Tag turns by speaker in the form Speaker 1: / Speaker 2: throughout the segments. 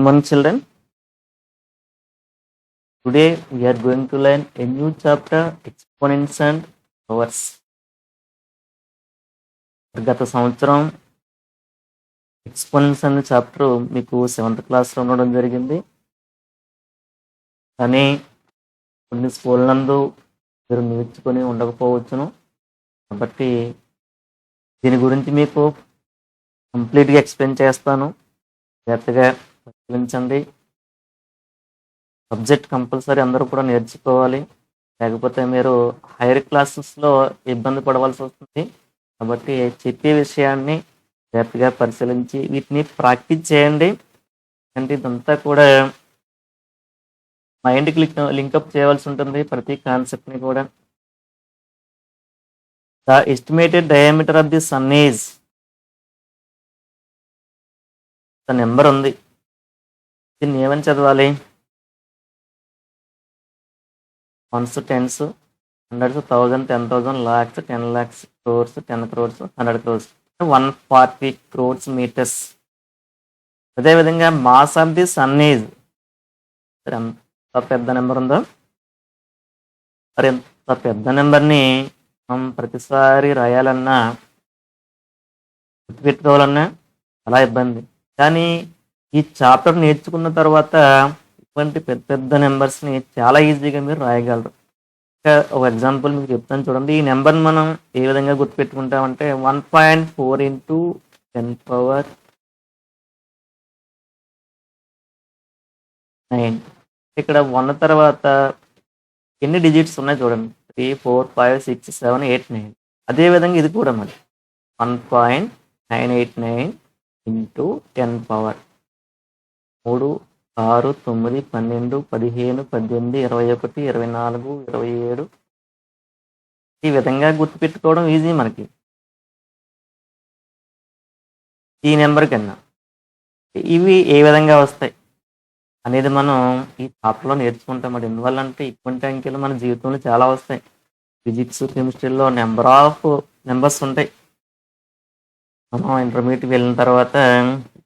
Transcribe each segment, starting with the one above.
Speaker 1: Good morning, children. Today we are going to learn a new chapter, exponents and powers. గత సంవత్సరం exponents అనే chapter మీకు 7th క్లాస్లో ఉండడం జరిగింది. కానీ కొన్ని స్కూల్ నందు మీరు నేర్చుకొని ఉండకపోవచ్చును. కాబట్టి దీని గురించి మీకు కంప్లీట్గా ఎక్స్ప్లెయిన్ చేస్తాను. జాగ్రత్తగా పరిశీలించండి. సబ్జెక్ట్ కంపల్సరీ అందరూ కూడా నేర్చుకోవాలి, లేకపోతే మీరు హైయర్ క్లాసెస్లో ఇబ్బంది పడవలసి వస్తుంది. కాబట్టి చెప్పే విషయాన్ని జాగ్రత్తగా పరిశీలించి వీటిని ప్రాక్టీస్ చేయండి. అంటే ఇదంతా కూడా మైండ్కి లింకప్ చేయవలసి ఉంటుంది, ప్రతి కాన్సెప్ట్ని కూడా. The estimated diameter of the sun is, the number ఉంది, దీన్ని ఏమని చదవాలి? Ones, tens, hundreds, 1000, 10,000, lakhs, 10 lakhs, crores, 10 crores, 100 crores, 140 crores meters. అదేవిధంగా mass of the sun is, ఎంత పెద్ద నెంబర్ ఉందో, మరి ఎంత పెద్ద నెంబర్ని మనం ప్రతిసారి రాయాలన్నా గుర్తుపెట్టుకోవాలన్నా చాలా ఇబ్బంది. కానీ ఈ చాప్టర్ నేర్చుకున్న తర్వాత ఇటువంటి పెద్ద పెద్ద నెంబర్స్ని చాలా ఈజీగా మీరు రాయగలరు. ఒక ఎగ్జాంపుల్ మీకు చెప్తాను చూడండి. ఈ నెంబర్ని మనం ఏ విధంగా గుర్తుపెట్టుకుంటామంటే 1.4 into 10 power 9. ఇక్కడ 1 తర్వాత ఎన్ని డిజిట్స్ ఉన్నాయి చూడండి, 3, 4, 5, 6, 7, 8, 9. అదేవిధంగా ఇది కూడా మరి 1.989 into 10 power 3, 6, 9, 12, 15, 18, 21, 24, 27. ఈ విధంగా గుర్తుపెట్టుకోవడం ఈజీ మనకి. ఈ నెంబర్ కన్నా ఇవి ఏ విధంగా వస్తాయి అనేది మనం ఈ చాప్టర్లో నేర్చుకుంటాం. మరి ఎందువల్లంటే ఇటువంటి అంకెలు మన జీవితంలో చాలా వస్తాయి. ఫిజిక్స్, కెమిస్ట్రీలో నెంబర్స్ ఉంటాయి. మనం ఇంటర్మీడియట్ వెళ్ళిన తర్వాత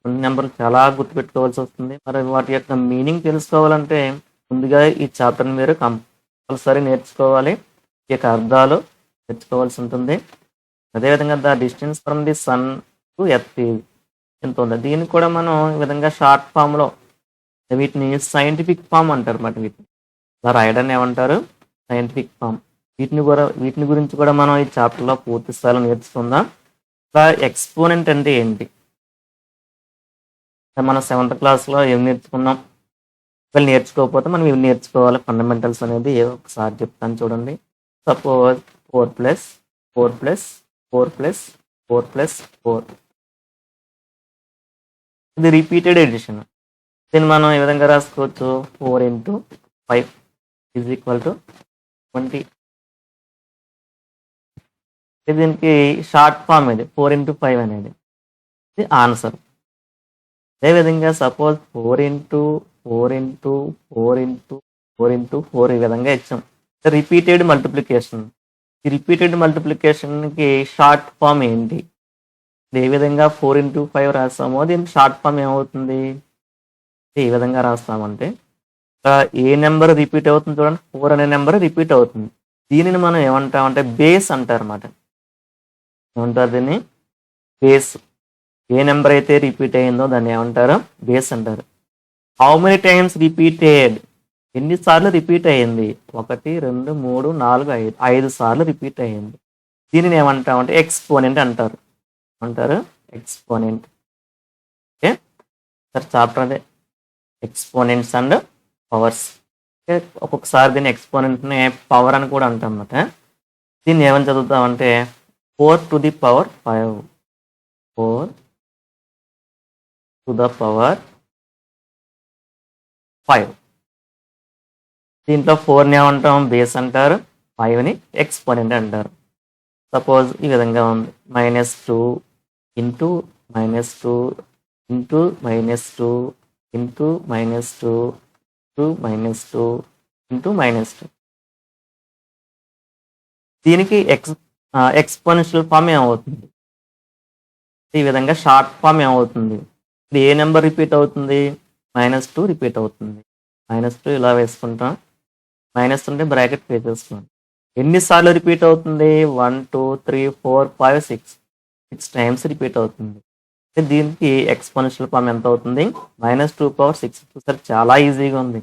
Speaker 1: కొన్ని నెంబర్లు చాలా గుర్తుపెట్టుకోవాల్సి వస్తుంది. మరి వాటి యొక్క మీనింగ్ తెలుసుకోవాలంటే ముందుగా ఈ చాప్టర్ని మీరు కంపల్సరీ నేర్చుకోవాలి. ఈ యొక్క అర్థాలు నేర్చుకోవాల్సి ఉంటుంది. అదేవిధంగా the distance from the sun to earth ఎంత ఉంది, దీన్ని కూడా మనం ఈ విధంగా షార్ట్ ఫామ్లో, వీటిని సైంటిఫిక్ ఫామ్ అంటారు అన్నమాట. వీటిని ఇలా రాయడాన్ని ఏమంటారు? Scientific form. వీటిని గురించి కూడా మనం ఈ చాప్టర్లో పూర్తి స్థాయిలో నేర్చుకుందాం. ఎక్స్పోనెంట్ అంటే ఏంటి? మనం 7th క్లాస్లో ఏం నేర్చుకున్నాం? వీళ్ళు నేర్చుకోకపోతే మనం ఇవి నేర్చుకోవాలి. ఫండమెంటల్స్ అనేది ఒకసారి చెప్తాను చూడండి. సపోజ్ 4 + 4 + 4 + 4 + 4, ఇది రిపీటెడ్ ఎడిషన్. దీన్ని మనం ఏ విధంగా రాసుకోవచ్చు? 4 into 5 = 20. దీనికి షార్ట్ ఫామ్ ఇది 4 into 5 అనేది, ఇది ఆన్సర్. అదేవిధంగా suppose 4 into 4 into 4 into 4 into 4 ఈ విధంగా ఇచ్చాం. Repeated multiplication. ఈ రిపీటెడ్ మల్టిప్లికేషన్కి షార్ట్ ఫామ్ ఏంటి? ఏ విధంగా 4 into 5 రాస్తామో దీనికి షార్ట్ ఫామ్ ఏమవుతుంది? ఏ విధంగా రాస్తామంటే, ఏ నెంబర్ రిపీట్ అవుతుంది చూడండి, 4 అనే నెంబర్ రిపీట్ అవుతుంది. దీనిని మనం ఏమంటామంటే బేస్ అంటారు అన్నమాట. ఏమంటారు దీన్ని? బేస్. ఏ నెంబర్ అయితే రిపీట్ అయ్యిందో దాన్ని ఏమంటారు? బేస్ అంటారు. హౌ మెనీ టైమ్స్ రిపీటెడ్, ఎన్నిసార్లు రిపీట్ అయ్యింది? 1, 2, 3, 4, 5, 5 సార్లు రిపీట్ అయ్యింది. దీనిని ఏమంటామంటే ఎక్స్పోనెంట్ అంటారు. ఎక్స్పోనెంట్. ఓకే సార్, చాప్టర్ అదే ఎక్స్పోనెంట్స్ అండ్ పవర్స్. ఒక్కొక్కసారి దీన్ని ఎక్స్పోనెంట్ని పవర్ అని కూడా అంటాం అన్నమాట. దీన్ని ఏమని చదువుతామంటే 4 to the power 5. 4 to the power 5. దీంట్లో 4ని ఏమంటాం? బేస్ అంటారు. 5ని ఎక్స్పోనెంట్ అంటారు. సపోజ్ ఈ విధంగా ఉంది, -2 into -2 into -2 into -2 into -2 into -2. దీనికి ఎక్స్పోనెన్షియల్ ఫామ్ ఏమవుతుంది? ఈ విధంగా షార్ట్ ఫామ్ ఏమవుతుంది? ఇది ఏ నెంబర్ రిపీట్ అవుతుంది? -2 రిపీట్ అవుతుంది. -2 ఇలా వేసుకుంటాం. -2 ఉంటే బ్రాకెట్ వేసేసుకోండి. ఎన్నిసార్లు రిపీట్ అవుతుంది? 1, 2, 3, 4, 5, 6 టైమ్స్ రిపీట్ అవుతుంది. దీనికి ఎక్స్పోనెన్షియల్ ఫామ్ ఎంత అవుతుంది? -2 చూసారు, చాలా ఈజీగా ఉంది.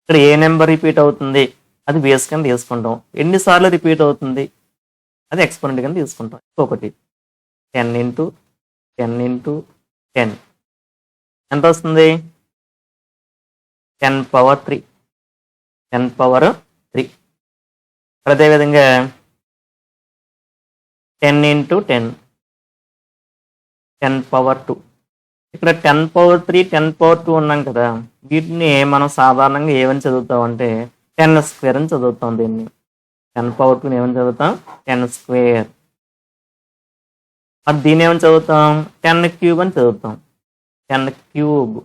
Speaker 1: ఇక్కడ ఏ నెంబర్ రిపీట్ అవుతుంది అది బేస్ కింద తీసుకుంటాం. ఎన్నిసార్లు రిపీట్ అవుతుంది అది ఎక్స్పోనెంట్ కింద తీసుకుంటాం. ఇంకొకటి 10 × 10 × 10 ఎంత వస్తుంది? 10⁻3. 10⁻3. అదేవిధంగా 10 × 10 10⁻2. ఇక్కడ 10⁻3 10⁻2 ఉన్నాం కదా, వీటిని మనం సాధారణంగా ఏమని చదువుతామంటే 10² అని చదువుతాం. దీన్ని 10⁻2 ఏమని చదువుతాం? 10². దీన్ని ఏమని చదువుతాం? 10³ అని చదువుతాం. 10³.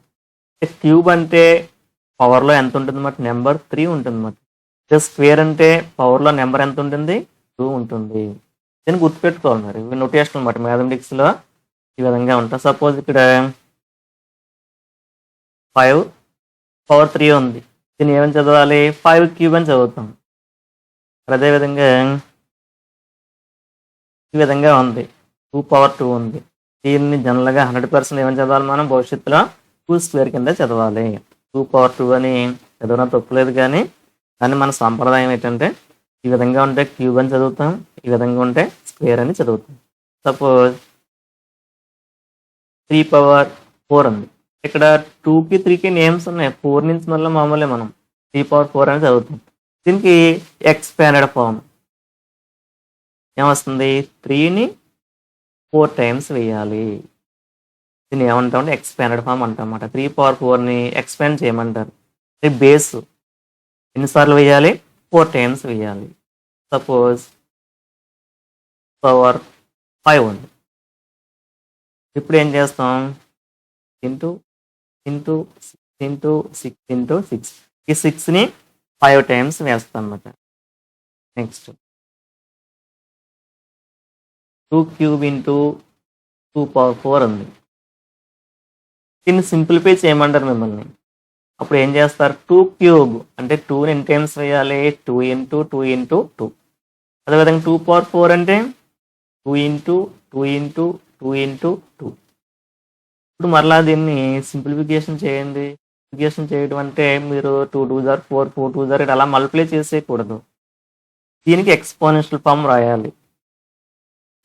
Speaker 1: క్యూబ్ అంటే పవర్లో ఎంత ఉంటుంది అన్నమాట? నెంబర్ 3 ఉంటుంది అన్నమాట. స్క్వేర్ అంటే పవర్లో నెంబర్ ఎంత ఉంటుంది? 2 ఉంటుంది. దీన్ని గుర్తుపెట్టుకోవాలి. మరి ఇవి నోటేషన్ అనమాట. మ్యాథమెటిక్స్లో ఈ విధంగా ఉంటాయి. సపోజ్ ఇక్కడ 5⁻3 ఉంది. దీన్ని ఏమని చదవాలి? 5³ అని చదువుతాం. అదేవిధంగా ఈ విధంగా ఉంది. 2⁻2 ఉంది. దీన్ని జనరల్గా 100% ఏమని చదవాలి? మనం భవిష్యత్తులో 2² కింద చదవాలి. 2⁻2 అని చదవడం తప్పులేదు, కానీ మన సాంప్రదాయం ఏంటంటే ఈ విధంగా ఉంటే క్యూబ్ అని చదువుతాం, ఈ విధంగా ఉంటే స్క్వేర్ అని చదువుతాం. సపోజ్ 3⁻4 ఉంది. ఇక్కడ 2కి 3కి నేమ్స్ ఉన్నాయి. 4 నుంచి మళ్ళీ మామూలే మనం 3⁻4 అని చదువుతాం. దీనికి ఎక్స్పాండెడ్ ఫామ్ ఏమొస్తుంది? 3ని 4 టైమ్స్ వేయాలి. దీన్ని ఏమంటామంటే ఎక్స్పాండెడ్ ఫామ్ అంటామన్నమాట. 3⁻4ని ఎక్స్పాండ్ చేయమంటారు. బేస్ ఎన్నిసార్లు వేయాలి? 4 టైమ్స్ వేయాలి. సపోజ్ పవర్ 5 ఉంది. ఇప్పుడు ఏం చేస్తాం? ఇంటూ 6 ఈ 6ని 5 టైమ్స్ వేస్తాం అన్నమాట. నెక్స్ట్ 2³ × 2⁻4 ఉంది. దీన్ని సింప్లిఫై చేయమంటారు మిమ్మల్ని. అప్పుడు ఏం చేస్తారు? 2³ అంటే 2ని ఎన్ని టైమ్స్ వేయాలి? 2 × 2 × 2. అదేవిధంగా 2⁻4 అంటే 2 × 2 × 2 × 2. ఇప్పుడు మరలా దీన్ని సింప్లిఫికేషన్ చేయండి. సింప్లిఫికేషన్ చేయడం అంటే మీరు 2 2 4 4 2 8 అలా మల్టిప్లై చేసేయకూడదు. దీనికి ఎక్స్పోనెన్షియల్ ఫామ్ రాయాలి.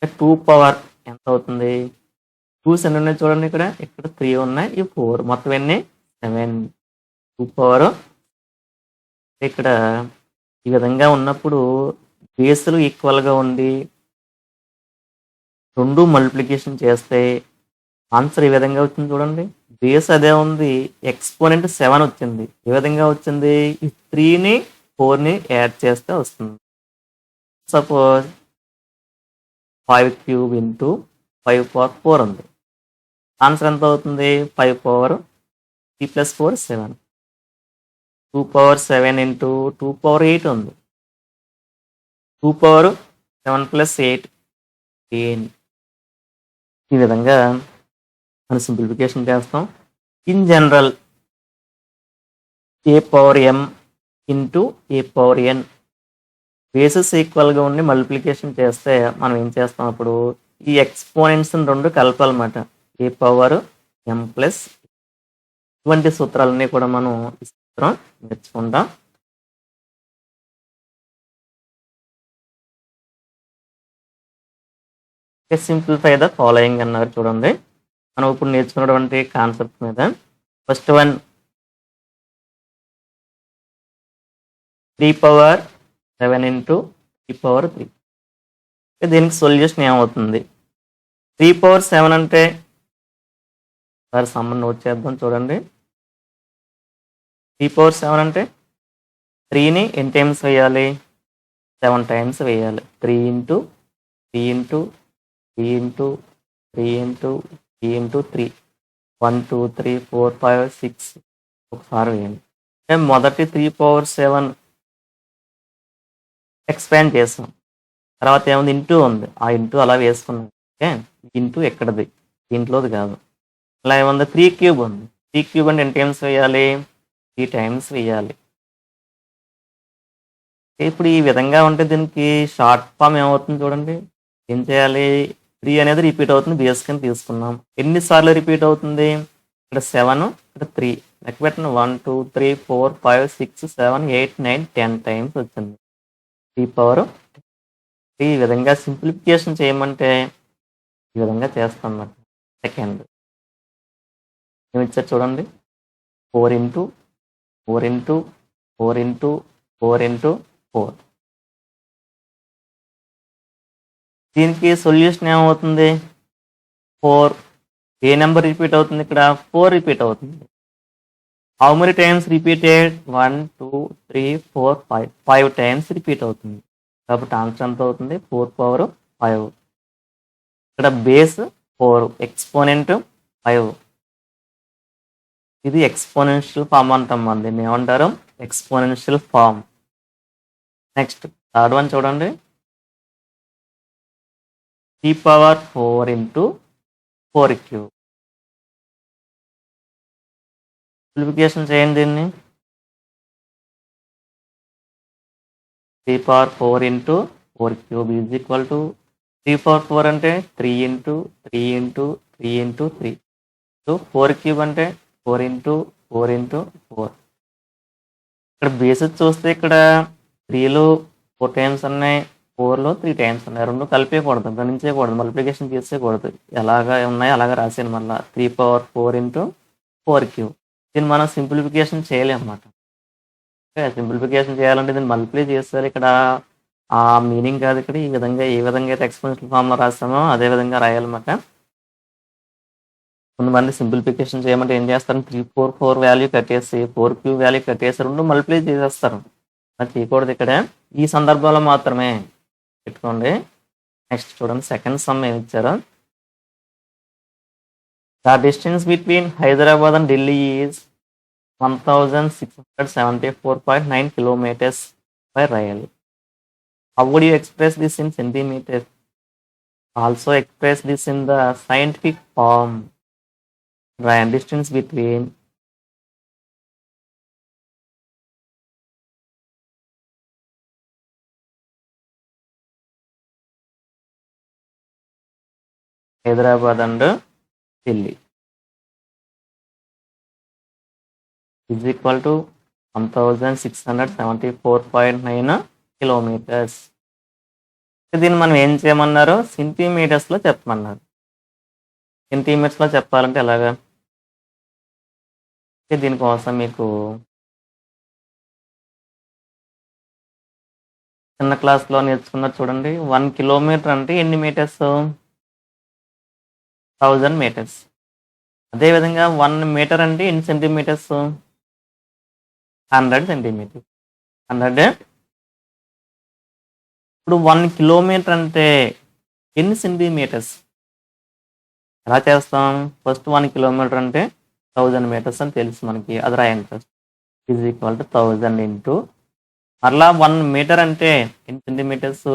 Speaker 1: 2 పవర్ ఎంత అవుతుంది? 2s ఎన్ని ఉన్నాయి చూడండి. ఇక్కడ 3 ఉన్నాయి, ఈ 4, మొత్తం ఎన్ని? 7. 2 పవర్ ఇక్కడ ఈ విధంగా ఉన్నప్పుడు బేసులు ఈక్వల్గా ఉండి 2 మల్టిప్లికేషన్ చేస్తే ఆన్సర్ ఈ విధంగా వచ్చింది చూడండి. బేస్ అదే ఉంది, ఎక్స్పోనెంట్ 7 వచ్చింది. ఏ విధంగా వచ్చింది? ఈ 3ని 4ని యాడ్ చేస్తే వస్తుంది. సపోజ్ 5³ × 5⁻4 ఉంది. ఆన్సర్ ఎంత అవుతుంది? 5⁻3 + 4 7. 2⁻7 × 2⁻8 ఉంది. 2⁻7 + 8 10. ఈ విధంగా మనం సింప్లిఫికేషన్ చేస్తాం. In general a⁻m × a⁻n bases ఈక్వల్గా ఉండి మల్టిప్లికేషన్ చేస్తే మనం ఏం చేస్తాం? అప్పుడు ఈ ఎక్స్పోనెంట్స్ 2 కలపాలన్నమాట. a⁻m + ఇటువంటి సూత్రాలన్నీ కూడా మనం ఈ సూత్రం నేర్చుకుంటాం. సింప్లిఫై ద ఫాలోయింగ్ అన్నారు చూడండి. మనం ఇప్పుడు నేర్చుకున్నటువంటి కాన్సెప్ట్ మీద ఫస్ట్ వన్ 3⁻7 × 3⁻3. దీనికి సొల్యూషన్ ఏమవుతుంది? 3⁻7 అంటే సార్ సమ్మర్ నోట్ చేద్దాం చూడండి. 3⁻7 అంటే 3ని ఎన్ని టైమ్స్ వేయాలి? 7 టైమ్స్ వేయాలి. 3 × 3 × 3 × 3 × 3 × 3 1 2 3 4 5 6 ఒకసారి వేయండి. మొదటి 3⁻7 ఎక్స్పాండ్ చేసాం. తర్వాత ఏముంది? ఇంటూ ఉంది. ఆ ఇంటూ అలా వేసుకున్నాం. ఓకే, ఇంటూ ఎక్కడది? దీంట్లోది కాదు. అలా ఏముంది? 3³ ఉంది. త్రీ క్యూబ్ అంటే ఎన్ని టైమ్స్ వేయాలి, 3 టైమ్స్ వేయాలి. ఇప్పుడు ఈ విధంగా ఉంటే దీనికి షార్ట్ ఫామ్ ఏమవుతుంది చూడండి. ఏం చేయాలి, 3 అనేది రిపీట్ అవుతుంది, బేస్ కింద తీసుకున్నాం. ఎన్నిసార్లు రిపీట్ అవుతుంది, ఇక్కడ 7, ఇక్కడ 3 లెక్క పెట్టండి. 1 2 3 4 5 6 7 8 9 10 టైమ్స్ వచ్చింది 3 ఈ విధంగా సింప్లిఫికేషన్ చేయమంటే ఈ విధంగా చేస్తాం అన్నమాట. సెకండ్ ఏమి ఇచ్చారు చూడండి, 4 ఇంటూ 4 ఇంటూ 4 ఇంటూ 4 ఇంటూ 4. దీనికి సొల్యూషన్ ఏమవుతుంది, 4. ఏ నెంబర్ రిపీట్ అవుతుంది, ఇక్కడ 4 రిపీట్ అవుతుంది. How many times repeated, 1 2 3 4 5 5 times repeat అవుతుంది. కాబట్టి ఆన్సర్ ఎంత అవుతుంది, 4 పవర్ 5. ఇక్కడ బేస్ 4, ఎక్స్పోనెంట్ 5. ఇది ఎక్స్పోనెన్షియల్ ఫామ్ అంటాం, మంది ఏమంటారు, exponential form. Next third one చూడండి, 3 ఇంటూ 4 క్యూబ్. సింప్లిఫికేషన్ చేయండి దీన్ని. 3 into 4 cube is equal to 3 అంటే 3 ఇంటూ 3 ఇంటూ 3 ఇంటూ 3. 4 క్యూబ్ అంటే 4 ఇంటూ 4 ఇంటూ 4. ఇక్కడ బేసిస్ చూస్తే ఇక్కడ 3లో 4 టైమ్స్ ఉన్నాయి, 4లో 3 టైమ్స్ ఉన్నాయి. రెండు కలిపేయకూడదు, గణించకూడదు, మల్టిప్లికేషన్ చేసేయకూడదు. ఎలాగా ఉన్నాయో అలాగే రాసాను మళ్ళీ. 3 ఇంటూ 4 క్యూబ్. దీన్ని మనం సింప్లిఫికేషన్ చేయలేమన్నమాట. సింప్లిఫికేషన్ చేయాలంటే దీన్ని మల్టిప్లై చేస్తారు. ఇక్కడ ఆ మీనింగ్ కాదు, ఇక్కడ ఈ విధంగా ఏ విధంగా అయితే ఎక్స్పోనెన్షియల్ ఫామ్లో రాస్తామో అదే విధంగా రాయాలన్నమాట. కొంతమంది సింప్లిఫికేషన్ చేయమంటే ఏం చేస్తారు, 3 4 4 వాల్యూ కట్టేసి 4 క్యూబ్ వాల్యూ కట్టేసి రెండు మల్టిప్లై చేసేస్తారు. అది చేయకూడదు. ఇక్కడ ఈ సందర్భంలో మాత్రమే పెట్టుకోండి. నెక్స్ట్ చూడండి, సెకండ్ సమ్ ఏమి ఇచ్చారు. The distance between Hyderabad and Delhi is 1674.9 kilometers by rail. How would you express this in centimeters? Also express this in the scientific form. Distance between Hyderabad and Delhi is equal to 1674.9 kilometers. దీన్ని మనం ఏం చేయమన్నారు, సెంటీమీటర్స్లో చెప్పమన్నారు. సెంటీమీటర్స్లో చెప్పాలంటే ఎలాగా, దీనికోసం మీకు చిన్న క్లాస్లో నేర్చుకున్నారు చూడండి. 1 కిలోమీటర్ అంటే ఎన్ని మీటర్స్, 1000 మీటర్స్. అదేవిధంగా 1 మీటర్ అంటే ఎన్ని సెంటీమీటర్స్, 100 సెంటీమీటర్స్. 100. ఇప్పుడు 1 కిలోమీటర్ అంటే ఎన్ని సెంటీమీటర్స్, ఎలా చేస్తాం, ఫస్ట్ 1 కిలోమీటర్ అంటే 1000 మీటర్స్ అని తెలుసు మనకి, అది రాయండి first. Is equal to 1000 into మరలా 1 మీటర్ అంటే ఎన్ని centimetres,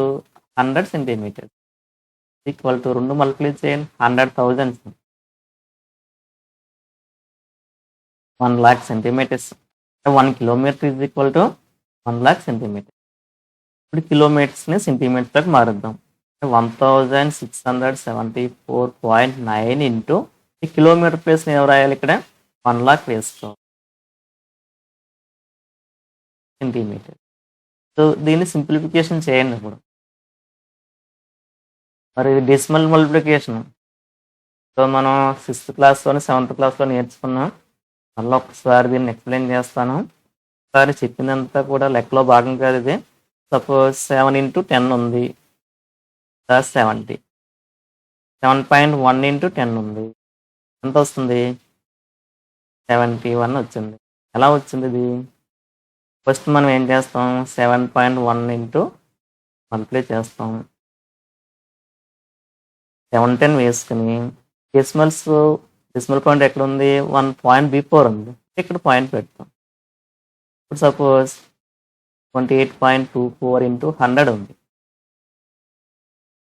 Speaker 1: 100 centimetres. Equal to 2 multiply చేయండి, 100,000 1 lakh centimetres. 1 kilometre is equal to 1 lakh centimetre. ఇప్పుడు కిలోమీటర్స్ని సెంటీమీటర్కి మారుద్దాం. 1674.9 ఇంటూ ఈ కిలోమీటర్ ప్లేస్ని ఎవరు రాయాలి, ఇక్కడ 1 lakh వేసుకోవాలి సెంటీమీటర్. సో దీన్ని సింప్లిఫికేషన్ చేయండి. ఇప్పుడు మరి డెసిమల్ మల్టిప్లికేషన్ సో మనం 6th క్లాస్లోని 7th క్లాస్లో నేర్చుకున్నాం. మళ్ళీ ఒకసారి దీన్ని ఎక్స్ప్లెయిన్ చేస్తాను. ఒకసారి చెప్పిందంతా కూడా లెక్కలో భాగం కాదు ఇది. సపోజ్ 7 ఇంటూ 10 ఉంది, 70. 7.1 ఇంటూ 10 ఉంది, ఎంత వస్తుంది, 71 వచ్చింది. ఎలా వచ్చింది ఇది, ఫస్ట్ మనం ఏం చేస్తాం, 7.1 ఇంటూ మల్టిప్లై చేస్తాం, 710 వేసుకుని డెసిమల్ పాయింట్ ఎక్కడ ఉంది, 1 పాయింట్ బిఫోర్ ఉంది, ఇక్కడ పాయింట్ పెడతాం. ఇప్పుడు సపోజ్ 28.24 ఇంటూ 100 ఉంది.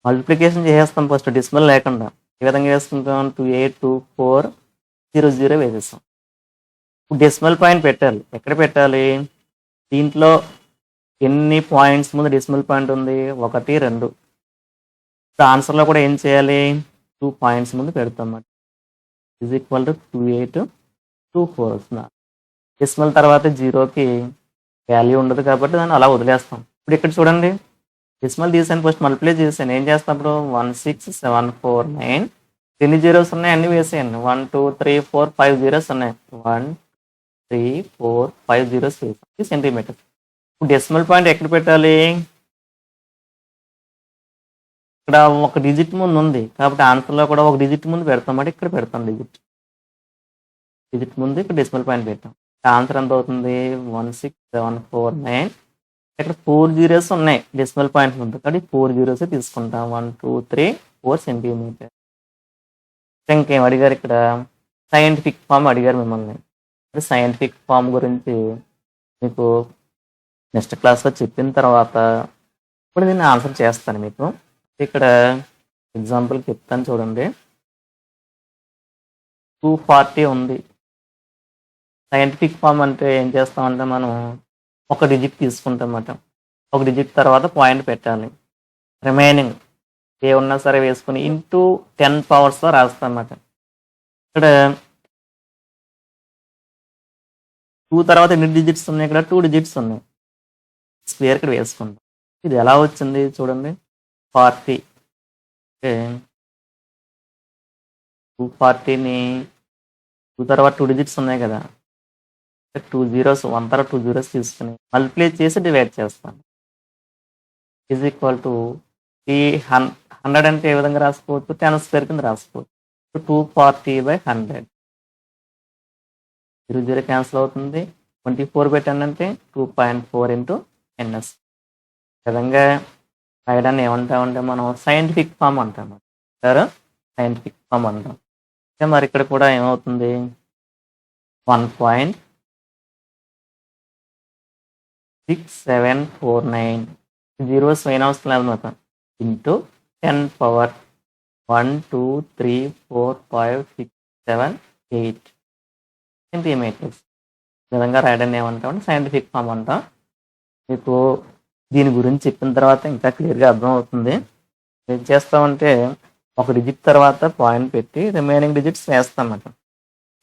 Speaker 1: మల్టిప్లికేషన్ చేసేస్తాం ఫస్ట్ డెసిమల్ లేకుండా. ఏ విధంగా వేసుకుంటాం, 282400 వేసేస్తాం. డెసిమల్ పాయింట్ పెట్టాలి. ఎక్కడ పెట్టాలి? దీంట్లో ఎన్ని పాయింట్స్ ముందు డెసిమల్ పాయింట్ ఉంది? 1, 2. ఇప్పుడు ఆన్సర్లో కూడా ఏం చేయాలి? 2 పాయింట్స్ ముందు పెడతాం. ఈజ్ ఈక్వల్ టు 2824 వస్తుంది. డెసిమల్ తర్వాత జీరోకి వాల్యూ ఉండదు కాబట్టి దాన్ని అలా వదిలేస్తాం. ఇప్పుడు ఇక్కడ చూడండి, డెసిమల్ తీసాను, ఫస్ట్ మల్టిప్లై చేశాను. ఏం చేస్తాం ఇప్పుడు? 16749. ఎన్ని జీరోస్ ఉన్నాయి? అన్ని వేసేయండి. 1 2 3 4 5 జీరోస్ ఉన్నాయి. 1 3 4 5 జీరోస్ వేసాం. సెంటీమీటర్. ఇప్పుడు డెసిమల్ పాయింట్ ఎక్కడ పెట్టాలి? ఇక్కడ ఒక డిజిట్ ముందు ఉంది కాబట్టి ఆన్సర్లో కూడా ఒక డిజిట్ ముందు పెడతాం. అంటే ఇక్కడ పెడతాం డిజిట్ ముందు ఇక్కడ డెసిమల్ పాయింట్ పెట్టాం. ఆన్సర్ ఎంత అవుతుంది? 16749. ఇక్కడ 4 జీరోస్ ఉన్నాయి డెసిమల్ పాయింట్ ముందు కాబట్టి 4 జీరోస్ తీసుకుంటాం. 1 2 3 4 సెంటీమీటర్. ఇంకేం అడిగారు? ఇక్కడ సైంటిఫిక్ ఫామ్ అడిగారు మిమ్మల్ని. సైంటిఫిక్ ఫామ్ గురించి మీకు నెక్స్ట్ క్లాస్లో చెప్పిన తర్వాత ఇప్పుడు నేను ఆన్సర్ చేస్తాను మీకు. ఇక్కడ ఎగ్జాంపుల్ చెప్తాను చూడండి. 240 ఉంది. సైంటిఫిక్ ఫామ్ అంటే ఏం చేస్తామంటే మనం ఒక డిజిట్ తీసుకుంటాం అన్నమాట. ఒక డిజిట్ తర్వాత పాయింట్ పెట్టాలి. రిమైనింగ్ ఏ ఉన్నా సరే వేసుకుని ఇంటూ 10 పవర్స్తో రాస్తాం అన్నమాట. ఇక్కడ 2 తర్వాత ఎన్ని డిజిట్స్ ఉన్నాయి? ఇక్కడ 2 డిజిట్స్ ఉన్నాయి. స్క్వేర్ ఇక్కడ వేసుకుంటాం. ఇది ఎలా వచ్చింది చూడండి. 40. 240ని 2 తర్వాత 2 డిజిట్స్ ఉన్నాయి కదా, 2 జీరోస్ 1 తర్వాత 2 జీరోస్ తీసుకుని మల్టిప్లై చేసి డివైడ్ చేస్తాను. ఈజ్ ఈక్వల్ టు 100 అంటే ఏ విధంగా రాసుకోవచ్చు? 10 స్క్వేర్ కింద రాసుకోవచ్చు. 240/100. 0 క్యాన్సిల్ అవుతుంది. 24/10 అంటే 2.4 × ns. ఈ విధంగా రాయడాన్ని ఏమంటామంటే మనం సైంటిఫిక్ ఫామ్ అంటాం. సైంటిఫిక్ ఫామ్ అంటాం. మరి ఇక్కడ కూడా ఏమవుతుంది? 1.6749 జీరోస్ అయిన అవసరం లేదన్నమాట. Into 10 power 1 2 3 4 5 6 7 8 centimetres. ఈ విధంగా రాయడాన్ని ఏమంటామంటే సైంటిఫిక్ ఫామ్ అంటాం. మీకు దీని గురించి చెప్పిన తర్వాత ఇంకా క్లియర్గా అర్థమవుతుంది. ఏం చేస్తామంటే ఒక డిజిట్ తర్వాత పాయింట్ పెట్టి రిమైనింగ్ డిజిట్స్ వేస్తామన్నమాట.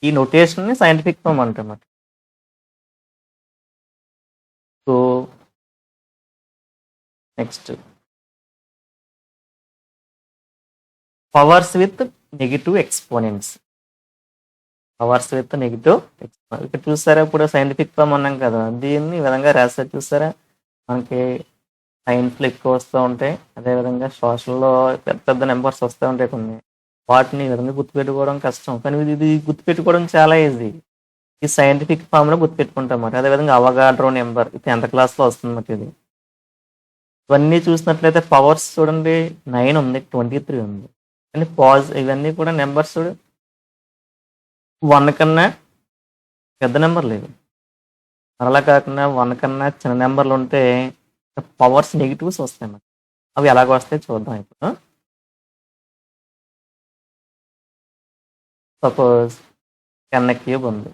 Speaker 1: ఈ నొటేషన్ని సైంటిఫిక్ ఫామ్ అంటామన్నమాట. So next powers with negative exponents. Powers with negative exponent. ఇక్కడ చూసారా, ఇప్పుడు సైంటిఫిక్ ఫామ్ అన్నాం కదా, దీన్ని ఈ విధంగా రాస్తారు. చూసారా, మనకి సైన్స్లో ఎక్కువ వస్తూ ఉంటాయి, అదేవిధంగా సోషల్లో పెద్ద పెద్ద నెంబర్స్ వస్తూ ఉంటాయి కొన్ని. వాటిని ఈ విధంగా గుర్తుపెట్టుకోవడం కష్టం, కానీ ఇది గుర్తుపెట్టుకోవడం చాలా ఈజీ. ఈ సైంటిఫిక్ ఫామ్లో గుర్తుపెట్టుకుంటాం అన్నమాట. అదేవిధంగా అవగాడ్రో నెంబర్ 10th క్లాస్లో వస్తుంది అన్నమాట. ఇది ఇవన్నీ చూసినట్లయితే పవర్స్ చూడండి, 9 ఉంది, 23 ఉంది. కానీ ఇవన్నీ కూడా నెంబర్స్ 1 కన్నా పెద్ద నెంబర్ లేదు. అలా కాకుండా 1 కన్నా చిన్న నెంబర్లు ఉంటే పవర్స్ నెగిటివ్స్ వస్తాయి అన్నమాట. అవి ఎలాగ వస్తాయి చూద్దాం ఇప్పుడు. సపోజ్ 10³ ఉంది.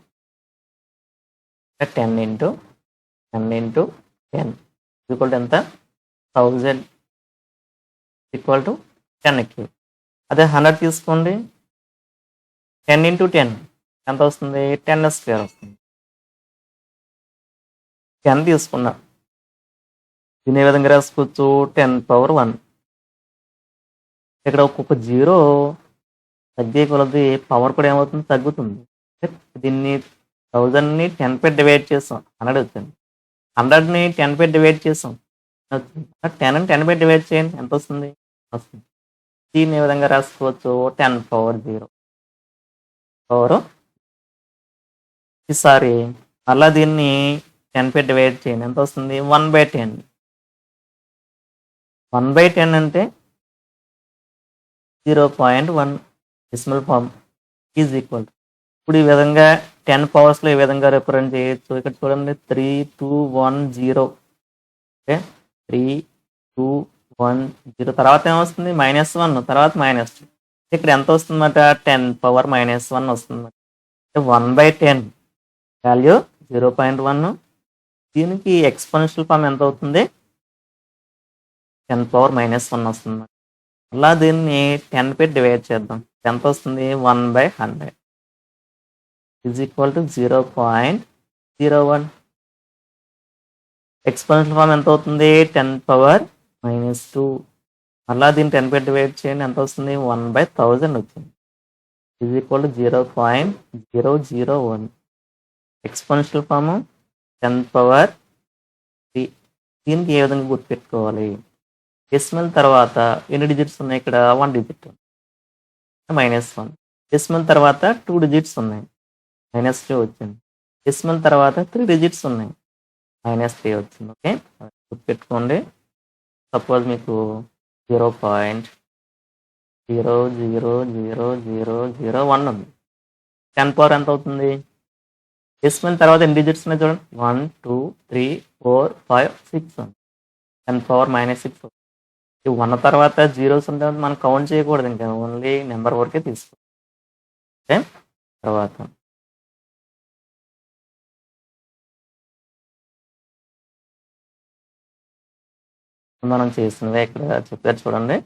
Speaker 1: 10 × 10 ఈక్వల్ టు ఎంత? 1000 ఈక్వల్ టు 10³. అదే 100 తీసుకోండి. 10 × 10 ఎంత వస్తుంది? 10² వస్తుంది. 10 తీసుకున్నా, దీని ఏ విధంగా రాసుకోవచ్చు? 10 పవర్ 1. ఇక్కడ ఒక్కొక్క జీరో తగ్గే కొలది పవర్ కూడా ఏమవుతుంది? తగ్గుతుంది. దీన్ని 1000ని 10 డివైడ్ చేసాం, 100 వచ్చింది. 100ని 10 డివైడ్ చేసాం, 10ని 10 డివైడ్ చేయండి, ఎంత వస్తుంది? వస్తుంది. దీన్ని ఏ విధంగా రాసుకోవచ్చు? 10 పవర్ 0 పవర్. ఈసారి మళ్ళా దీన్ని 10 డివైడ్ చేయండి, ఎంత వస్తుంది? 1/10. 1/10 అంటే 0.1 డెసిమల్ ఫామ్ ఈజ్ ఈక్వల్. ఇప్పుడు ఈ విధంగా 10 పవర్స్లో ఈ విధంగా రిప్రజెంట్ చేయొచ్చు. ఇక్కడ చూడండి, 3 2 1 0. ఓకే, 3 2 1 0 తర్వాత ఏమొస్తుంది? -1 తర్వాత -2. ఇక్కడ ఎంత వస్తుందన్నమాట? 10 పవర్ -1 వస్తుందన్నమాట. 1/10 వాల్యూ 0.1. దీనికి ఎక్స్పోనెన్షియల్ ఫామ్ ఎంత అవుతుంది? 10⁻⁻1 వస్తుంది. అలా దీన్ని 10 పెట్టి డివైడ్ చేద్దాం. ఎంత వస్తుంది? 1/100 is equal to 0.01. Exponential form ఎంత అవుతుంది? 10⁻⁻2. అలా దీన్ని 10 పెట్టి డివైడ్ చేయండి. ఎంత వస్తుంది? 1/1000 వచ్చింది. Is equal to 0.001. Exponential form 10⁻3. దీనికి ఏ విధంగా గుర్తుపెట్టుకోవాలి? డెసిమల్ తర్వాత ఎన్ని డిజిట్స్ ఉన్నాయి? ఇక్కడ 1 డిజిట్ -1. డెసిమల్ తర్వాత 2 డిజిట్స్ ఉన్నాయి, -2 వచ్చింది. డెసిమల్ తర్వాత 3 డిజిట్స్ ఉన్నాయి, -3 వచ్చింది. ఓకే, గుర్తుపెట్టుకోండి. సపోజ్ మీకు 0.00001 ఉంది. 10 పవర్ ఎంత అవుతుంది? డెసిమల్ తర్వాత ఎన్ని డిజిట్స్ ఉన్నాయి చూడండి, 1 2 3 4 5 6 ఉంది. 10⁻⁻6. ఈ 1 తర్వాత జీరోస్ ఉంటే మనం కౌంట్ చేయకూడదు, ఇంకా ఓన్లీ నెంబర్ వరకే తీసుకోవాలి. ఓకే, తర్వాత మనం చేసినవే ఇక్కడ చెప్పారు చూడండి.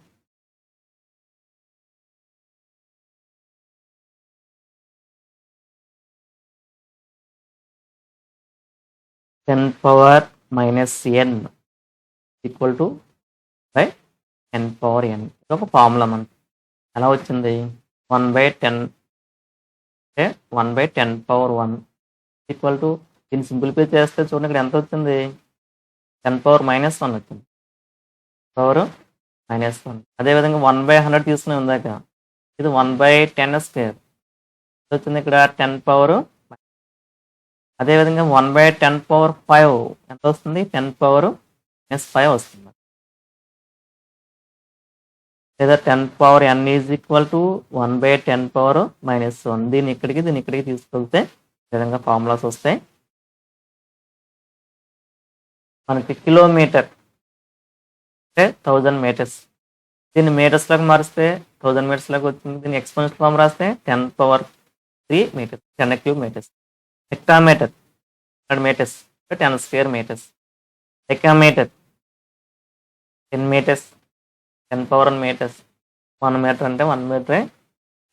Speaker 1: (10⁻⁻n) equal to buy 10⁻n. ఇది ఒక ఫార్ములా మనకి. ఎలా వచ్చింది? 1/10 అంటే 1/10⁻1 ఈక్వల్ టు, దీన్ని సింప్లిఫై చేస్తే చూడండి ఇక్కడ ఎంత వచ్చింది? 10⁻⁻1 వచ్చింది. పవర్ -1. అదేవిధంగా 1/100 తీసుకుని ఉందాక ఇది 1/10². వచ్చింది ఇక్కడ 10 అదేవిధంగా 1/10⁻5 ఎంత వస్తుంది? 10⁻⁻5 వస్తుంది. లేదా 10⁻n ఈజ్ ఈక్వల్ టు 1/10⁻⁻1. దీన్ని ఇక్కడికి తీసుకెళ్తే ఈ విధంగా ఫార్ములాస్ వస్తాయి. మనకి కిలోమీటర్ అంటే 1000 మీటర్స్. దీన్ని మీటర్స్లోకి మారిస్తే 1000 మీటర్స్లోకి వచ్చింది. దీన్ని ఎక్స్పోనెన్షియల్ ఫామ్ రాస్తే 10⁻3 metres, 10³ metres. Hectometre 100 metres, 10² metres. Decametre 10 metres, 10⁻1 metres. 1 metre అంటే 1 మీటరే,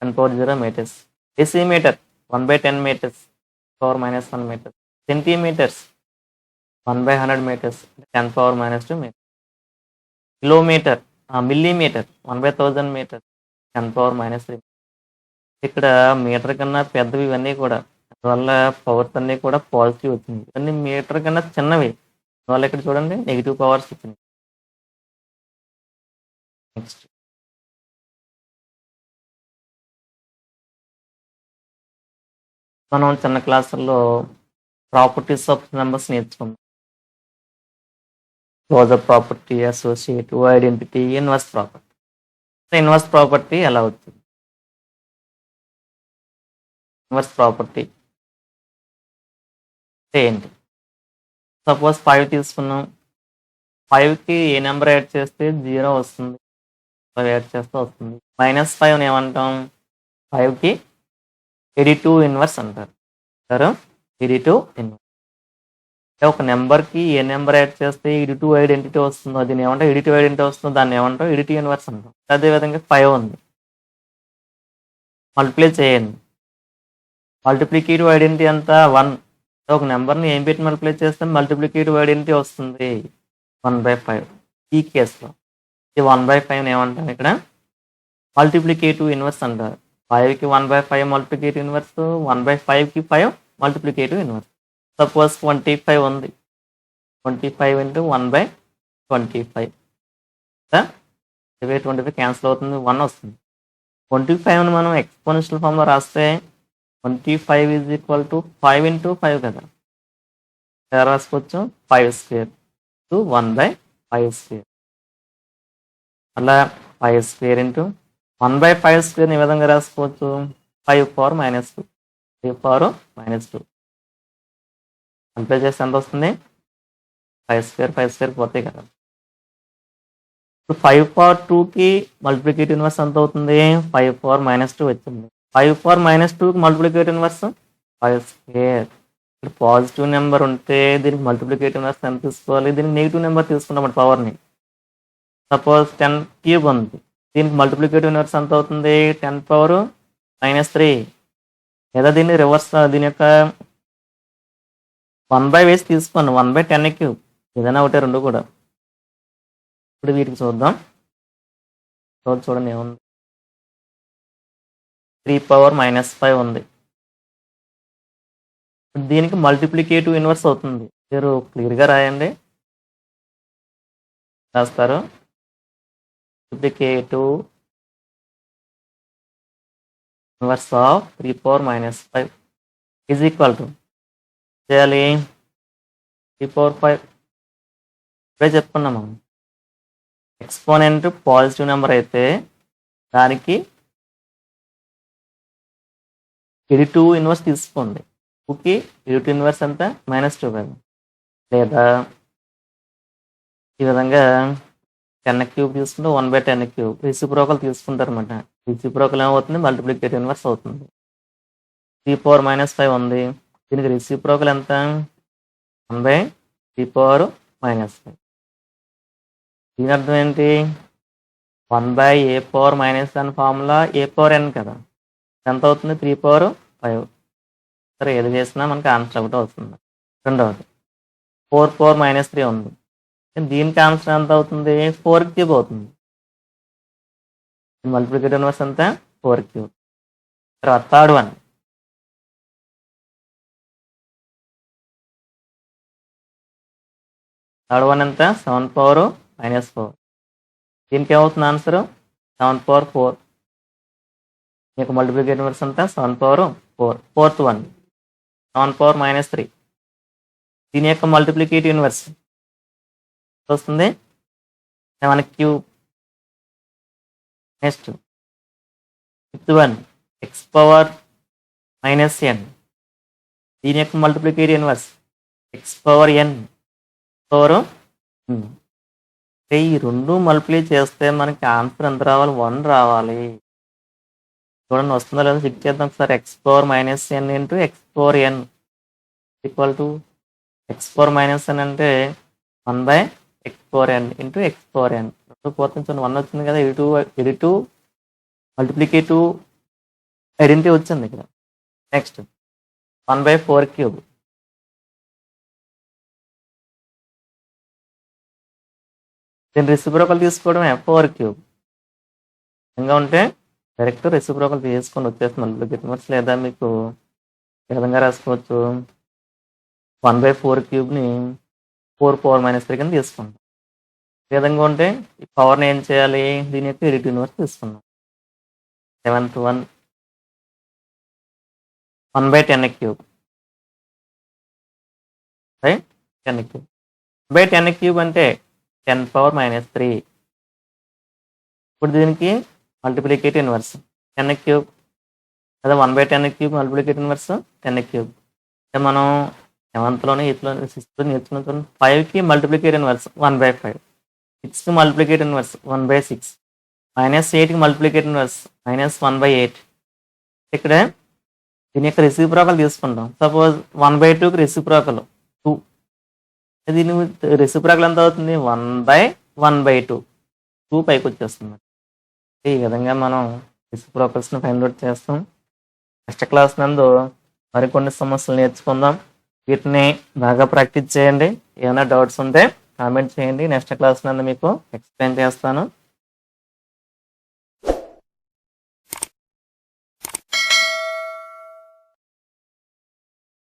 Speaker 1: 10⁻0 metres. Decimetre 1/10 metres, (10⁻⁻1 metres). Centimetres 1/100 metres, 10⁻⁻2 metres. Kilometre millimetre 1/1000 metres, 10⁻⁻3. ఇక్కడ మీటర్ కన్నా పెద్దవి ఇవన్నీ కూడా, అందువల్ల పవర్స్ అన్నీ కూడా పాజిటివ్ వచ్చింది. ఇవన్నీ మీటర్ కన్నా చిన్నవి, అందువల్ల ఇక్కడ చూడండి నెగిటివ్ పవర్స్ వచ్చింది. నెక్స్ట్ మనం చిన్న క్లాసుల్లో ప్రాపర్టీస్ ఆఫ్ నెంబర్స్ నేర్చుకున్నాం. Closure property, associative, identity, inverse property. Inverse property ఎలా వచ్చింది? ఇన్వర్స్ ప్రాపర్టీ ఏంటి? సపోజ్ 5 తీసుకున్నాం. 5కి ఏ నెంబర్ యాడ్ చేస్తే 0 వస్తుంది, 5 యాడ్ చేస్తే వస్తుంది. -5 ఏమంటాం? 5కి ఎడిటివ్ ఇన్వర్స్ అంటారు. Additive inverse. ఒక నెంబర్కి ఏ నెంబర్ యాడ్ చేస్తే ఎడిటివ్ ఐడెంటిటీ వస్తుందో దీన్ని ఏమంటాం? ఎడిటివ్ ఐడెంటిటీ వస్తుందో దాన్ని ఏమంటాం? ఎడిటివ్ ఇన్వర్స్ అంటాం. అదేవిధంగా 5 ఉంది, మల్టిప్లై చేయండి. మల్టిప్లికేటివ్ ఐడెంటిటీ అంతా 1. ఒక నెంబర్ని ఏం పెట్టి మల్టిప్లై చేస్తే మల్టిప్లికేటివ్ ఐడెంటిటీ వస్తుంది? 1/5. ఈ కేసులో ఈ 1/5 ఏమంటాం? ఇక్కడ మల్టిప్లికేటివ్ ఇన్వర్స్ అంటారు. 5కి 1/5 మల్టిప్లికేటివ్ ఇన్వర్స్, 1/5కి 5 మల్టిప్లికేటివ్ ఇన్వర్స్. సపోజ్ 25 ఉంది. 25 × 1/25. 25 క్యాన్సిల్ అవుతుంది, 1 వస్తుంది. 25ని మనం ఎక్స్పోనెన్షియల్ ఫామ్లో రాస్తే 25 ఈజ్ ఈక్వల్ టు 5 × 5 కదా. ఎలా రాసుకోవచ్చు? 5² టు 1/5². అలా 5² × 1/5² ఈ విధంగా రాసుకోవచ్చు. 5⁻⁻2. 5⁻⁻2 మల్టిప్లై చేస్తే ఎంత వస్తుంది? 5² పోతాయి కదా. ఇప్పుడు 5/2కి మల్టిప్లికేటివ్ ఇన్వర్స్ ఎంత అవుతుంది? 5⁻⁻2 వచ్చింది. 5⁻⁻2కి మల్టిప్లికేటివ్ ఇన్వర్స్ 5². ఇక్కడ పాజిటివ్ నెంబర్ ఉంటే దీనికి మల్టిప్లికేటివ్ ఇన్వర్స్ ఎంత తీసుకోవాలి, దీనికి నెగిటివ్ నెంబర్ తీసుకున్నాం పవర్ని. సపోజ్ 10 క్యూబ్ ఉంది, దీనికి మల్టిప్లికేటివ్ ఇన్వర్స్ ఎంత అవుతుంది, 10 పవర్ -3. లేదా దీన్ని రివర్స్, దీని యొక్క 1/, వేసి తీసుకోండి, 1/10 క్యూబ్, ఏదైనా ఒకటే రెండు కూడా. ఇప్పుడు వీటికి చూద్దాం. చూడండి ఏముంది, 3 పవర్ -5 ఉంది. దీనికి మల్టిప్లికేటివ్ ఇన్వర్స్ అవుతుంది. మీరు క్లియర్గా రాయండి, రాస్తారు. Multiplicative inverse of 3 power -5 is equal to చేయాలి 3 పవర్ 5. ఇప్పుడే చెప్పుకున్నాం మనం, ఎక్స్పోనెంట్ పాజిటివ్ నెంబర్ అయితే దానికి ఎడిటివ్ ఇన్వర్స్ తీసుకోండి. 2కి ఎడిటివ్ ఇన్వర్స్ ఎంత, -2 కదా. లేదా ఈ విధంగా 10 క్యూబ్ తీసుకుంటే 1/10 క్యూబ్ రెసిప్రోకల్ తీసుకుంటారు అనమాట. రెసిప్రోకల్ ఏమవుతుంది, మల్టిప్లికేటివ్ ఇన్వర్స్ అవుతుంది. 3 పవర్ -5 ఉంది, దీనికి రెసిప్రోకల్ ఎంత, 1/3 పవర్ -5. దీని అర్థం ఏంటి, 1/a power -n formula a power n కదా, ఎంత అవుతుంది, 3 పవర్ 5. సరే ఏది చేసినా మనకి ఆన్సర్ ఒకటి అవుతుంది. రెండవది 4 పవర్ -3 ఉంది, దీనికి ఆన్సర్ ఎంత అవుతుంది, 4 క్యూబ్ అవుతుంది. మల్టిప్లికేటివ్ ఇన్వర్స్ ఎంత, 4 క్యూబ్. తర్వాత థర్డ్ వన్, ఎంత, 7 పవర్ -4. దీనికి ఏమవుతుంది ఆన్సర్, 7 పవర్ 4. మీకు మల్టిప్లికేటివ్ ఇన్వర్స్ ఎంత, 7 పవర్ 4. Fourth one 7 power -3. దీని యొక్క మల్టిప్లికేటివ్ ఇన్వర్స్ వస్తుంది 7 cube. Next fifth one x power -n. దీని యొక్క multiplicative inverse x power n power. ఈ రెండు మల్టిప్లై చేస్తే మనకి ఆన్సర్ ఎంత రావాలి, 1 రావాలి. చూడండి వస్తుందో లేదో చెక్ చేద్దాం ఒకసారి. x power -n into x power n equal to, x power -n అంటే 1/x power n into x power n. రెండు పోతుంది చూడండి, 1 వచ్చింది కదా, ఎడిటివ్ మల్టిప్లికేటివ్ ఐడెంటిటీ వచ్చింది ఇక్కడ. Next 1/4 cube. దీని రెసిప్రోకల్ తీసుకోవడమే 4 క్యూబ్. ఇంకా ఉంటే డైరెక్ట్ రెసిప్రోకల్ తీసుకొని వచ్చేసి మల్టిప్లికేటివ్ ఇన్వర్స్. లేదా మీకు ఈ విధంగా రాసుకోవచ్చు, 1/4 క్యూబ్ని 4 పవర్ -3 కింద తీసుకుంటాం. ఈ విధంగా ఉంటే ఈ పవర్ని ఏం చేయాలి, దీని యొక్క ఎడిటివ్ ఇన్వర్స్ తీసుకున్నాం. 7th one 1/10 cube, 10 cube. 1/10 cube అంటే 10 పవర్ -3. ఇప్పుడు దీనికి మల్టిప్లికేటివ్ ఇన్వర్స్ 10 క్యూబ్, అదే 1/10 క్యూబ్ మల్టిప్లికేటివ్ ఇన్వర్స్ 10 క్యూబ్. మనం 7th-లోనే 8th-లోనే 6th నేర్చుకున్న 5కి మల్టిప్లికేటివ్ ఇన్వర్స్ 1/5, 6కి మల్టిప్లికేటివ్ ఇన్వర్స్ 1/6, -8కి మల్టిప్లికేటివ్ ఇన్వర్స్ -1/8. ఇక్కడ దీని యొక్క రెసిప్రోకల్ తీసుకుంటాం. సపోజ్ 1/2కి రెసిప్రోకల్ 2, దీని రెసిప్రోకల్ ఎంత అవుతుంది, 1/1/2, 2 పైకి వచ్చేస్తుంది. ఈ విధంగా మనం రెసిప్రోకల్స్ని ఫైండ్ అవుట్ చేస్తాం. నెక్స్ట్ క్లాస్ నందు మరికొన్ని సమస్యలు నేర్చుకుందాం. వీటిని బాగా ప్రాక్టీస్ చేయండి. ఏమైనా డౌట్స్ ఉంటే కామెంట్ చేయండి, నెక్స్ట్ క్లాస్ నందు మీకు ఎక్స్ప్లెయిన్ చేస్తాను.